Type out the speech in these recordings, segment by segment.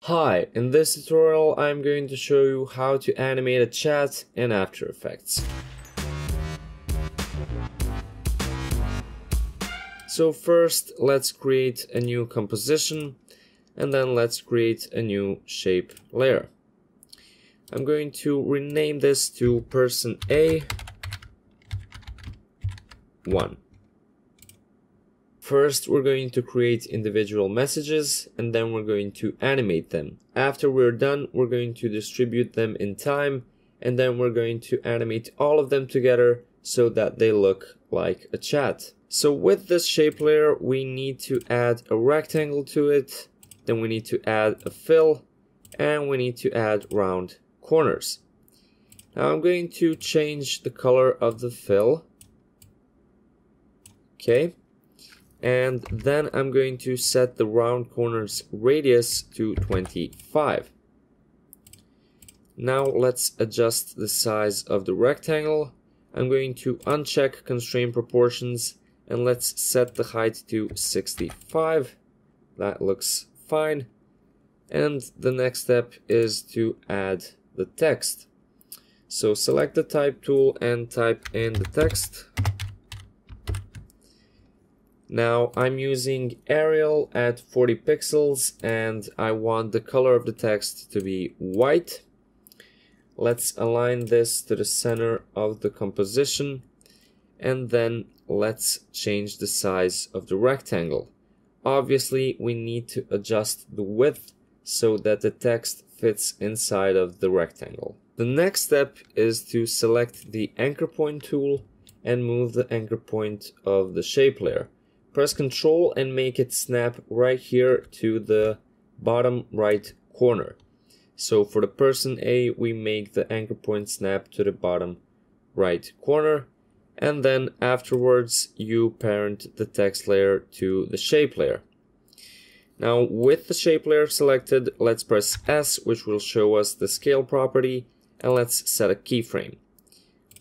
Hi, in this tutorial I'm going to show you how to animate a chat in After Effects. So first let's create a new composition and then let's create a new shape layer. I'm going to rename this to person A1. First, we're going to create individual messages and then we're going to animate them. After we're done, we're going to distribute them in time and then we're going to animate all of them together so that they look like a chat. So with this shape layer, we need to add a rectangle to it, then we need to add a fill, and we need to add round corners. Now I'm going to change the color of the fill. Okay. And then I'm going to set the round corners radius to 25. Now let's adjust the size of the rectangle. I'm going to uncheck constraint proportions and let's set the height to 65. That looks fine. And the next step is to add the text. So select the type tool and type in the text. Now I'm using Arial at 40 pixels and I want the color of the text to be white. Let's align this to the center of the composition and then let's change the size of the rectangle. Obviously we need to adjust the width so that the text fits inside of the rectangle. The next step is to select the anchor point tool and move the anchor point of the shape layer. Press Ctrl and make it snap right here to the bottom right corner. So for the person A, we make the anchor point snap to the bottom right corner. And then afterwards, you parent the text layer to the shape layer. Now with the shape layer selected, let's press S, which will show us the scale property, and let's set a keyframe.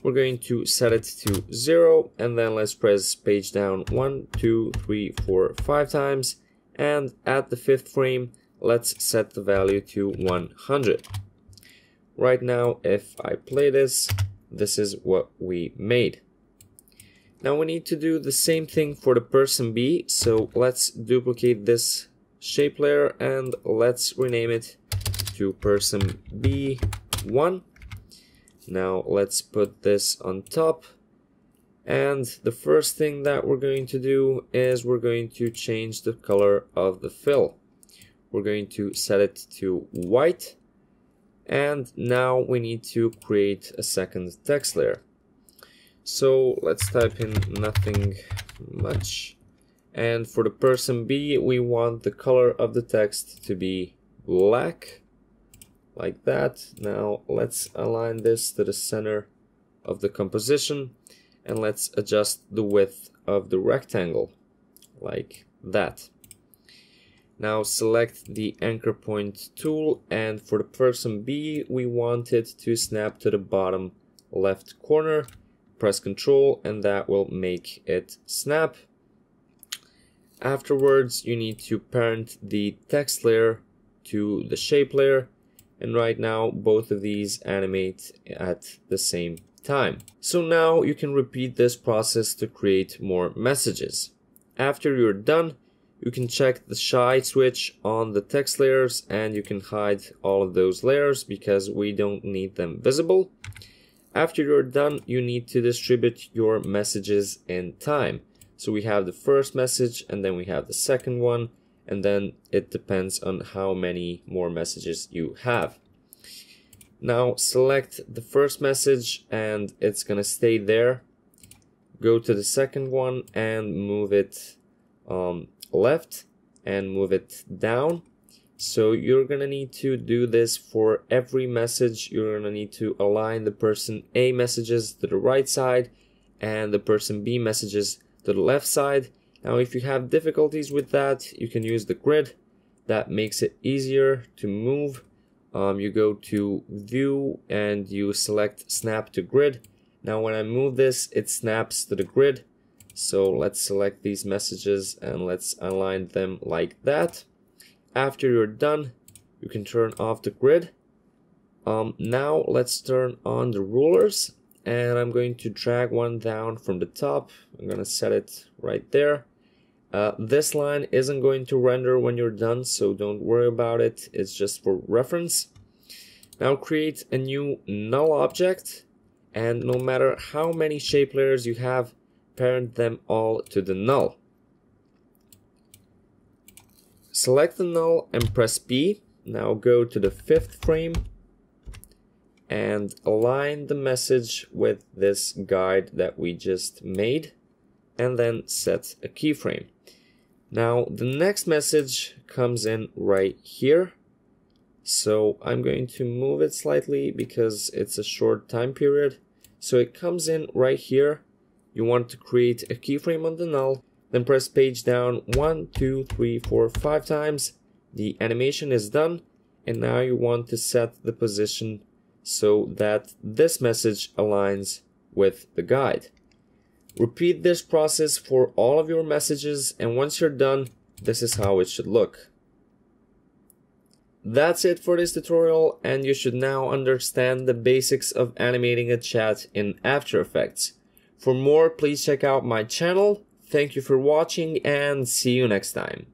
We're going to set it to 0 and then let's press page down 1, 2, 3, 4, 5 times, and at the 5th frame let's set the value to 100. Right now if I play this, this is what we made. Now we need to do the same thing for the person B, so let's duplicate this shape layer and let's rename it to person B1. Now let's put this on top, and the first thing that we're going to do is we're going to change the color of the fill. We're going to set it to white, and now we need to create a second text layer. So let's type in nothing much, and for the person B we want the color of the text to be black. Like that. Now let's align this to the center of the composition and let's adjust the width of the rectangle like that. Now select the anchor point tool, and for the person B we want it to snap to the bottom left corner. Press Ctrl and that will make it snap. Afterwards you need to parent the text layer to the shape layer. And right now both of these animate at the same time. So now you can repeat this process to create more messages. After you're done, you can check the shy switch on the text layers and you can hide all of those layers because we don't need them visible. After you're done, you need to distribute your messages in time. So we have the first message and then we have the second one, and then it depends on how many more messages you have. Now select the first message and it's gonna stay there. Go to the second one and move it left and move it down. So you're gonna need to do this for every message. You're gonna need to align the person A messages to the right side and the person B messages to the left side. Now if you have difficulties with that, you can use the grid. That makes it easier to move. You go to view and you select snap to grid. Now when I move this, it snaps to the grid. So let's select these messages and let's align them like that. After you're done, You can turn off the grid. Now let's turn on the rulers, and I'm going to drag one down from the top. I'm going to set it right there. This line isn't going to render when you're done, so don't worry about it. It's just for reference. Now create a new null object, and no matter how many shape layers you have, parent them all to the null. Select the null and press P. Now go to the 5th frame and align the message with this guide that we just made, and then set a keyframe. Now the next message comes in right here, so I'm going to move it slightly because it's a short time period. So it comes in right here. You want to create a keyframe on the null, then press page down 1, 2, 3, 4, 5 times. The animation is done, and now you want to set the position so that this message aligns with the guide. Repeat this process for all of your messages, and once you're done, this is how it should look. That's it for this tutorial, and you should now understand the basics of animating a chat in After Effects. For more, please check out my channel. Thank you for watching, and see you next time.